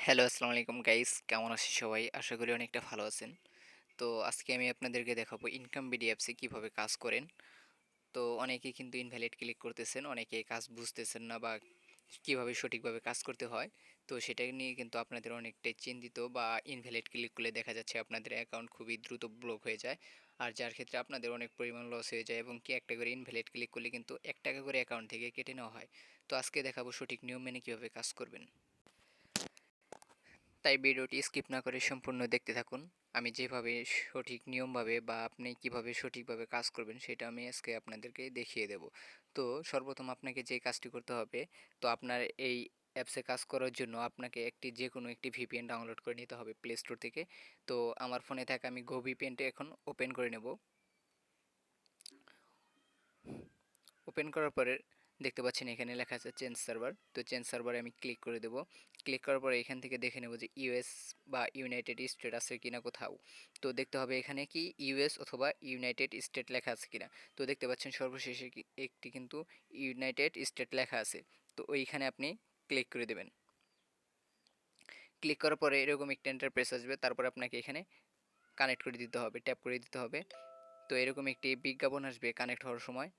Hello, আসসালামু আলাইকুম guys. কেমন আছেন সবাই? আশা করি অনেকটা ভালো আছেন। তো আজকে আমি আপনাদেরকে দেখাবো ইনকাম বিডি অ্যাপসে কিভাবে কাজ করেন। তো অনেকেই কিন্তু ইনভ্যালিড ক্লিক করতেছেন, অনেকে কাজ বুঝতেছেন না বা কিভাবে সঠিকভাবে কাজ করতে হয়। তো সেটা নিয়ে কিন্তু আপনাদের অনেকটাই চিন্তিত বা ইনভ্যালিড ক্লিক করলে দেখা যাচ্ছে আপনাদের অ্যাকাউন্ট খুবই দ্রুত ব্লক হয়ে যায়। আর যার ক্ষেত্রে আপনাদের অনেক পরিমাণ লস হয়ে যায় এবং কি একটা করে ইনভ্যালিড ক্লিক করলে কিন্তু ৳১ করে অ্যাকাউন্ট থেকে কেটে নেওয়া হয়। তো আজকে দেখাবো সঠিক নিয়ম মেনে কিভাবে কাজ করবেন। তাই ভিডিওটি স্কিপ না করে সম্পূর্ণ দেখতে থাকুন। আমি যেভাবে সঠিক নিয়মভাবে বা আপনি কিভাবে সঠিকভাবে কাজ করবেন সেটা আমি আজকে আপনাদেরকে দেখিয়ে দেব। তো সর্বপ্রথম আপনাকে যে কাজটি করতে হবে, তো আপনার এই অ্যাপসে কাজ করার জন্য আপনাকে যেকোনো একটি ভিপিএন ডাউনলোড করে নিতে হবে প্লে স্টোর থেকে। তো আমার ফোনে থাকা আমি গো ভিপিএনটা এখন ওপেন করে নেব। ওপেন করার পরে দেখতে পাচ্ছেন এখানে লেখা আছে চেঞ্জ সার্ভার। তো চেঞ্জ সার্ভারে আমি ক্লিক করে দেব। ক্লিক করার পরে এখান থেকে দেখে নেব যে ইউএস বা ইউনাইটেড স্টেট আছে কিনা কোথাও। তো দেখতে হবে এখানে কি ইউএস অথবা ইউনাইটেড স্টেট লেখা আছে কিনা। তো দেখতে পাচ্ছেন সর্বশেষে একটি কিন্তু ইউনাইটেড স্টেট লেখা আছে। তো ওইখানে আপনি ক্লিক করে দেবেন। ক্লিক করার পরে এরকম একটা ইন্টারফেস আসবে, তারপর আপনাকে এখানে কানেক্ট করে দিতে হবে, ট্যাপ করে দিতে হবে। তো এরকম একটি বিজ্ঞাপন আসবে কানেক্ট হওয়ার সময়।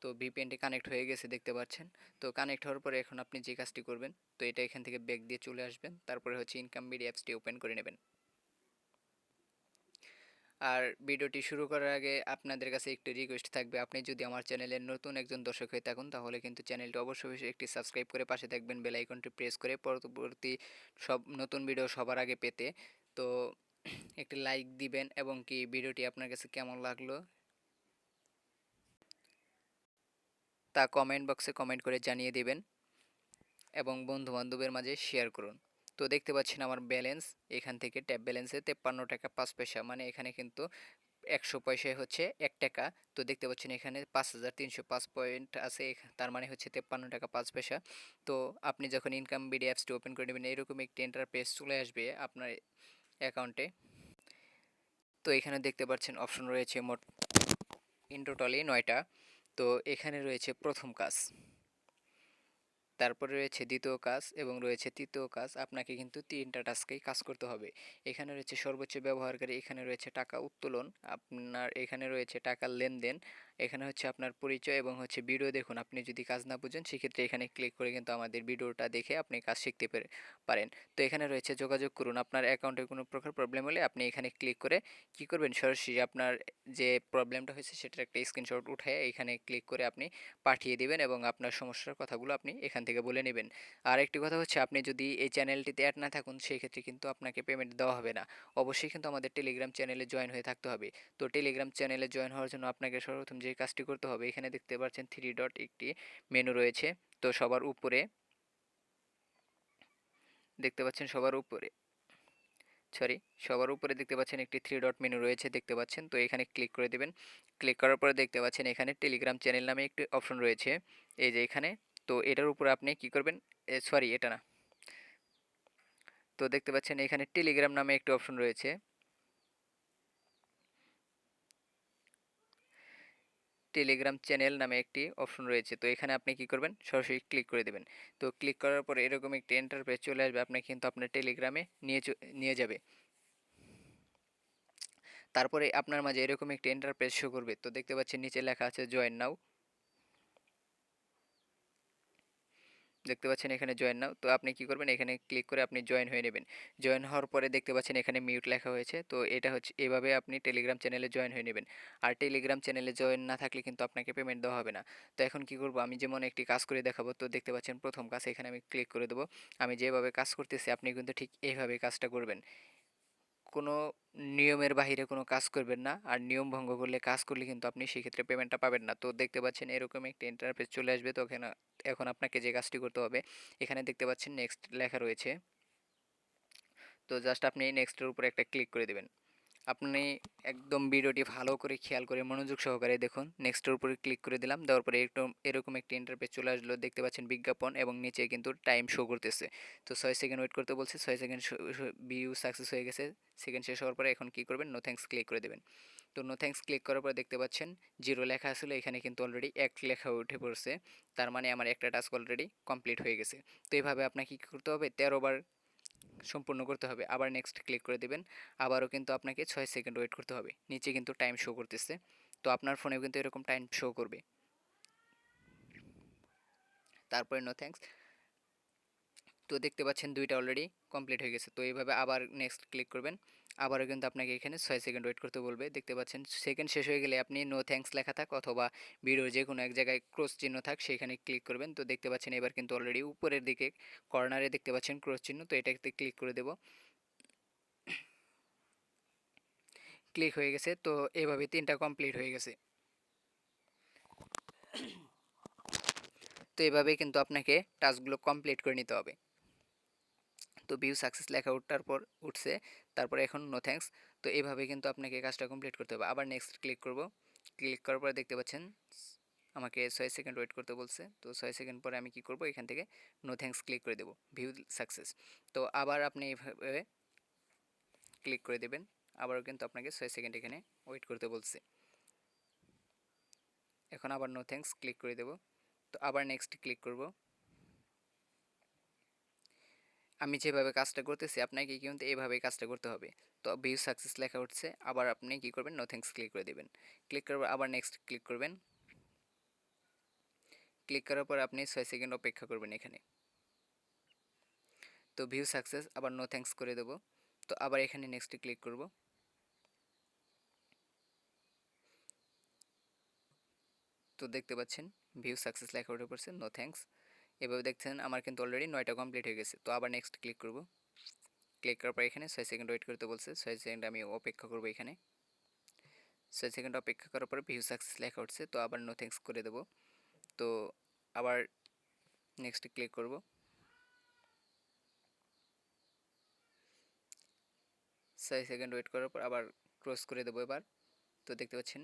তো ভিপিএনটি কানেক্ট হয়ে গেছে দেখতে পাচ্ছেন। তো কানেক্ট হওয়ার পরে এখন আপনি যে কাজটি করবেন, তো এটা এখান থেকে ব্যাক দিয়ে চলে আসবেন, তারপরে হচ্ছে ইনকাম বিডি অ্যাপসটি ওপেন করে নেবেন। আর ভিডিওটি শুরু করার আগে আপনাদের কাছে একটি রিকোয়েস্ট থাকবে, আপনি যদি আমার চ্যানেলের নতুন একজন দর্শক হয়ে থাকুন তাহলে কিন্তু চ্যানেলটি অবশ্যই একটি সাবস্ক্রাইব করে পাশে থাকবেন, বেল আইকনটি প্রেস করে পরবর্তী সব নতুন ভিডিও সবার আগে পেতে। তো একটি লাইক দিবেন এবং কি ভিডিওটি আপনার কাছে কেমন লাগলো তা কমেন্ট বক্সে কমেন্ট করে জানিয়ে দিবেন এবং বন্ধু-বান্ধবের মাঝে শেয়ার করুন। তো দেখতে পাচ্ছেন আমার ব্যালেন্স, এখান থেকে ট্যাব ব্যালেন্সে 53 টাকা 5 পয়সা, মানে এখানে কিন্তু 100 পয়সায় হচ্ছে 1 টাকা। তো দেখতে পাচ্ছেন এখানে 5305 পয়েন্ট আছে, তার মানে হচ্ছে 53 টাকা 5 পয়সা। তো আপনি যখন ইনকাম বিডি অ্যাপসটি ওপেন করে নেবেন এরকম একটি ইন্টারফেস চলে আসবে আপনার অ্যাকাউন্টে। তো এখানে দেখতে পাচ্ছেন অপশন রয়েছে মোট ইন টোটালি 9টা। তো এখানে রয়েছে প্রথম কাজ, তারপরে রয়েছে দ্বিতীয় কাজ এবং রয়েছে তৃতীয় কাজ। আপনাকে কিন্তু ৩টা টাস্কেই কাজ করতে হবে। এখানে রয়েছে সর্বোচ্চ ব্যবহারকারী, এখানে রয়েছে টাকা উত্তোলন, আপনার এখানে রয়েছে টাকার লেনদেন, এখানে হচ্ছে আপনার পরিচয় এবং হচ্ছে ভিডিও দেখুন। আপনি যদি কাজ না বুঝেন সেক্ষেত্রে এখানে ক্লিক করে কিন্তু আমাদের ভিডিওটা দেখে আপনি কাজ শিখতে পারেন। তো এখানে রয়েছে যোগাযোগ করুন। আপনার অ্যাকাউন্টে কোনো প্রকার প্রবলেম হলে আপনি এখানে ক্লিক করে কি করবেন, সরাসরি আপনার যে প্রবলেমটা হয়েছে সেটার একটা স্ক্রিনশট উঠায় এখানে ক্লিক করে আপনি পাঠিয়ে দিবেন এবং আপনার সমস্যার কথাগুলো আপনি এখান থেকে বলে নেবেন। আর একটি কথা হচ্ছে, আপনি যদি এই চ্যানেলটিতে অ্যাড না থাকুন সেই ক্ষেত্রে কিন্তু আপনাকে পেমেন্ট দেওয়া হবে না। অবশ্যই কিন্তু আমাদের টেলিগ্রাম চ্যানেলে জয়েন হয়ে থাকতে হবে। তো টেলিগ্রাম চ্যানেলে জয়েন হওয়ার জন্য আপনাকে সর্বপ্রথম যে কাজটি করতে হবে, এখানে দেখতে পাচ্ছেন 3 ডট একটি মেনু রয়েছে। তো সবার উপরে দেখতে পাচ্ছেন, সরি সবার উপরে দেখতে পাচ্ছেন একটি 3 ডট মেনু রয়েছে দেখতে পাচ্ছেন। তো এখানে ক্লিক করে দিবেন। ক্লিক করার পরে দেখতে পাচ্ছেন এখানে টেলিগ্রাম চ্যানেল নামে একটি অপশন রয়েছে, এই যে এখানে। তো এটার উপরে আপনি কি করবেন, সরি এটা না, তো দেখতে পাচ্ছেন এখানে টেলিগ্রাম নামে একটি অপশন রয়েছে, টেলিগ্রাম চ্যানেল নামে একটি অপশন রয়েছে। তো এখানে আপনি কি করবেন, সরাসরি ক্লিক করে দেবেন। তো ক্লিক করার পরে এরকম একটি ইন্টারফেস চলে আসবে, আপনি কিন্তু আপনার টেলিগ্রামে নিয়ে যাবে। তারপরে আপনার মাঝে এরকম একটি ইন্টারফেস শো করবে। তো দেখতে পাচ্ছেন নিচে লেখা আছে জয়েন নাও, দেখতে পাচ্ছেন এখানে জয়েন নাও। তো আপনি কি করবেন, এখানে ক্লিক করে আপনি জয়েন হয়ে নেবেন। জয়েন হওয়ার পরে দেখতে পাচ্ছেন এখানে মিউট লেখা হয়েছে। তো এটা হচ্ছে এভাবে আপনি টেলিগ্রাম চ্যানেলে জয়েন হয়ে নেবেন। আর টেলিগ্রাম চ্যানেলে জয়েন না থাকলে কিন্তু আপনাকে পেমেন্ট দেওয়া হবে না। তো এখন কি করব, আমি যেমন একটি কাজ করে দেখাবো। তো দেখতে পাচ্ছেন প্রথম কাজ, এখানে আমি ক্লিক করে দেবো। আমি যেভাবে কাজ করতেছি আপনি কিন্তু ঠিক এইভাবে কাজটা করবেন। কোনো নিয়মের বাহিরে কোনো কাজ করবেন না। আর নিয়ম ভঙ্গ করলে কাজ করলে কিন্তু আপনি সেক্ষেত্রে পেমেন্টটা পাবেন না। তো দেখতে পাচ্ছেন এরকম একটা ইন্টারফেস চলে আসবে। তো এখানে এখন আপনাকে যে কাজটি করতে হবে, এখানে দেখতে পাচ্ছেন নেক্সট লেখা রয়েছে। তো জাস্ট আপনি নেক্সটের উপরে একটা ক্লিক করে দেবেন। আপনি একদম ভিডিওটি ভালো করে খেয়াল করে মনোযোগ সহকারে দেখুন। নেক্সটের উপরে ক্লিক করে দিলাম। দেওয়ার পরে একটু এরকম একটি ইন্টারফেস চলে আসলো। দেখতে পাচ্ছেন বিজ্ঞাপন এবং নিচে কিন্তু টাইম শো করতেছে। তো 6 সেকেন্ড ওয়েট করতে বলছে। 6 সেকেন্ড ভিউ সাকসেস হয়ে গেছে। সেকেন্ড শেষ হওয়ার পরে এখন কি করবেন? নো থ্যাঙ্কস ক্লিক করে দেবেন। তো নো থ্যাঙ্কস ক্লিক করার পর দেখতে পাচ্ছেন 0 লেখা আসলে, এখানে কিন্তু অলরেডি 1 লেখা উঠে পড়ছে। তার মানে আমার একটা টাস্ক অলরেডি কমপ্লিট হয়ে গেছে। তো এভাবে আপনাকে কি করতে হবে? 13 বার সম্পূর্ণ করতে হবে। আবার নেক্সট ক্লিক করে দেবেন। আবারও কিন্তু আপনাকে 6 সেকেন্ড ওয়েট করতে হবে। নিচে কিন্তু টাইম শো করতেছে। তো আপনার ফোনেও কিন্তু এরকম টাইম শো করবে। তারপরে নো থ্যাঙ্কস। তো দেখতে পাচ্ছেন 2টা অলরেডি কমপ্লিট হয়ে গেছে। তো এইভাবে আবার নেক্সট ক্লিক করবেন। আবারও কিন্তু আপনাকে এখানে 6 সেকেন্ড ওয়েট করতে বলবে। দেখতে পাচ্ছেন সেকেন্ড শেষ হয়ে গেলে আপনি নো থ্যাঙ্কস লেখা থাক অথবা ভিডিওর যে কোনো এক জায়গায় ক্রস চিহ্ন থাক সেখানে ক্লিক করবেন। তো দেখতে পাচ্ছেন এবার কিন্তু অলরেডি উপরের দিকে কর্নারে দেখতে পাচ্ছেন ক্রস চিহ্ন। তো এটাতে ক্লিক করে দেব। ক্লিক হয়ে গেছে। তো এভাবে 3টা কমপ্লিট হয়ে গেছে। তো এভাবেই কিন্তু আপনাকে টাস্কগুলো কমপ্লিট করে নিতে হবে। তো ভিউ সাকসেস লেখা ওঠার পর উঠছে। তারপরে এখন নো থ্যাঙ্কস। তো এভাবে কিন্তু আপনাকে কাজটা কমপ্লিট করতে হবে। আবার নেক্সট ক্লিক করব। ক্লিক করার পরে দেখতে পাচ্ছেন আমাকে 6 সেকেন্ড ওয়েট করতে বলছে। তো 6 সেকেন্ড পরে আমি কি করব? এখান থেকে নো থ্যাঙ্কস ক্লিক করে দেব। View success. তো আবার আপনি এভাবে ক্লিক করে দেবেন। আবারও কিন্তু আপনাকে 6 সেকেন্ড এখানে ওয়েট করতে বলছে। এখন আবার নো থ্যাঙ্কস ক্লিক করে দেব। তো আবার নেক্সট ক্লিক করব। আমি যেভাবে কাজটা করতেছি আপনাকে কিন্তু এইভাবেই কাজটা করতে হবে। তো ভিউ সাকসেস লেখা উঠছে। আবার আপনি কি করবেন? নো থ্যাঙ্কস ক্লিক করে দেবেন। ক্লিক করার পর আবার নেক্সট ক্লিক করবেন। ক্লিক করার পর আপনি 6 সেকেন্ড অপেক্ষা করবেন এখানে। তো ভিউ সাকসেস, আবার নো থ্যাঙ্কস করে দেব। তো আবার এখানে নেক্সটে ক্লিক করব। তো দেখতে পাচ্ছেন ভিউ সাকসেস লেখা উঠে পড়ছে, নো থ্যাঙ্কস। এভাবে দেখছেন আমার কিন্তু অলরেডি 9টা কমপ্লিট হয়ে গেছে। তো আবার নেক্সট ক্লিক করব। ক্লিক করার পর এখানে 6 সেকেন্ড ওয়েট করতে বলছে। 6 সেকেন্ড আমি অপেক্ষা করব এখানে। 6 সেকেন্ড অপেক্ষা করার পরে ভিউ সাকসেস লেখা উঠছে। তো আবার নো থ্যাঙ্কস করে দেব। তো আবার নেক্সট ক্লিক করব। 6 সেকেন্ড ওয়েট করার পর আবার ক্লোজ করে দেবো এবার। তো দেখতে পাচ্ছেন,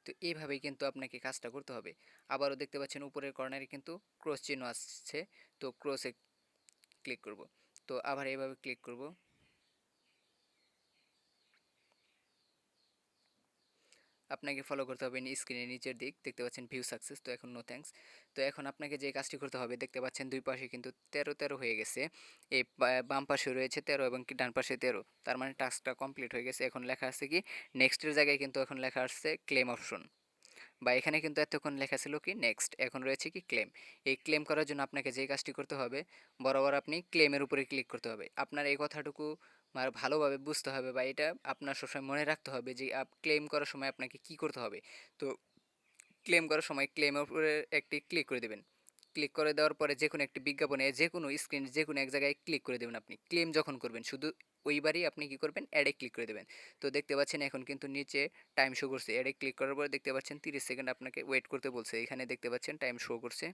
তো এইভাবেই কিন্তু আপনাকে কাজটা করতে হবে। আবারও দেখতে পাচ্ছেন উপরের কর্নারে কিন্তু ক্রস চিহ্ন আসছে। তো ক্রসে ক্লিক করব। তো আবার এইভাবে ক্লিক করব। আপনাকে ফলো করতে হবে স্ক্রিনের নিচের দিক, দেখতে পাচ্ছেন ভিউ সাকসেস। তো এখন নো থ্যাঙ্কস। তো এখন আপনাকে যে কাজটি করতে হবে, দেখতে পাচ্ছেন দুই পাশে কিন্তু 13 হয়ে গেছে। এই বাম পাশে রয়েছে 13 এবং কি ডান পাশে 13। তার মানে টাস্কটা কমপ্লিট হয়ে গেছে। এখন লেখা আছে কি নেক্সটের জায়গায় কিন্তু এখন লেখা আসছে ক্লেম অপশন। বা এখানে কিন্তু এতক্ষণ লেখা ছিল কি নেক্সট, এখন রয়েছে কি ক্লেম। এই ক্লেম করার জন্য আপনাকে যে কাজটি করতে হবে, বরাবর আপনি ক্লেমের উপরে ক্লিক করতে হবে। আপনার এই কথাটুকু ভালোভাবে বুঝতে হবে বা এটা আপনার সবসময় মনে রাখতে হবে যে ক্লেম করার সময় আপনাকে কি করতে হবে। তো ক্লেম করার সময় ক্লেমের উপরে একটি ক্লিক করে দেবেন। ক্লিক করে দেওয়ার পরে যে কোনো একটি বিজ্ঞাপনে যে কোনো স্ক্রিন যে কোনো এক জায়গায় ক্লিক করে দেবেন। আপনি ক্লেম যখন করবেন শুধু ওইবারই আপনি কি করবেন? অ্যাডে ক্লিক করে দেবেন। তো দেখতে পাচ্ছেন এখন কিন্তু নিচে টাইম শো করছে। অ্যাডে ক্লিক করার পরে দেখতে পাচ্ছেন 30 সেকেন্ড আপনাকে ওয়েট করতে বলছে। এখানে দেখতে পাচ্ছেন টাইম শো করছে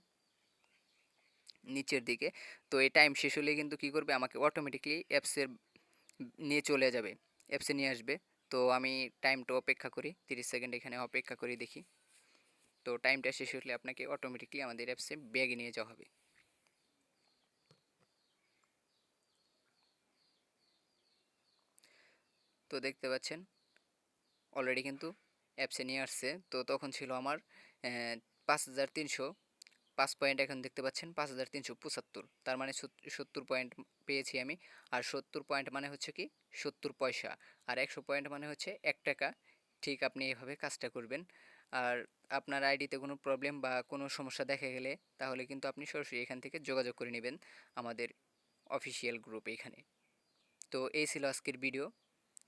নিচের দিকে। তো এই টাইম শেষ হলে কিন্তু কি করবে? আমাকে অটোমেটিকলি অ্যাপসের নিয়ে চলে যাবে, অ্যাপসে নিয়ে আসবে। তো আমি টাইমটা অপেক্ষা করি, 30 সেকেন্ড এখানে অপেক্ষা করি দেখি। তো টাইমটা শেষ হলে আপনাকে অটোমেটিকলি আমাদের অ্যাপসে ব্যাগে নিয়ে যাওয়া হবে। তো দেখতে পাচ্ছেন অলরেডি কিন্তু অ্যাপসে নিয়ে আসছে। তো তখন ছিল আমার 5300 5 পয়েন্ট, এখন দেখতে পাচ্ছেন 5375। তার মানে 70 পয়েন্ট পেয়েছি আমি। আর 70 পয়েন্ট মানে হচ্ছে কি 70 পয়সা। আর 100 পয়েন্ট মানে হচ্ছে 1 টাকা। ঠিক আপনি এভাবে কাজটা করবেন। আর আপনার আইডিতে কোনো প্রবলেম বা কোনো সমস্যা দেখা গেলে তাহলে কিন্তু আপনি সরাসরি এখান থেকে যোগাযোগ করে নেবেন আমাদের অফিসিয়াল গ্রুপে এখানে। তো এই ছিল আজকের ভিডিও।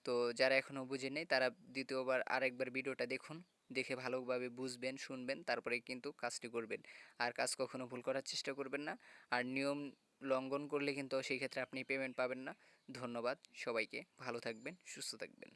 তো যারা এখনও বুঝেন নাই তারা দ্বিতীয়বার আরেকবার ভিডিওটা দেখুন, দেখে ভালোভাবে বুঝবেন, শুনবেন, তারপরে কিন্তু কাজটি করবেন। আর কাজ কখনো ভুল করার চেষ্টা করবেন না। আর নিয়ম লঙ্ঘন করলে কিন্তু সেই ক্ষেত্রে আপনি পেমেন্ট পাবেন না। ধন্যবাদ সবাইকে, ভালো থাকবেন, সুস্থ থাকবেন।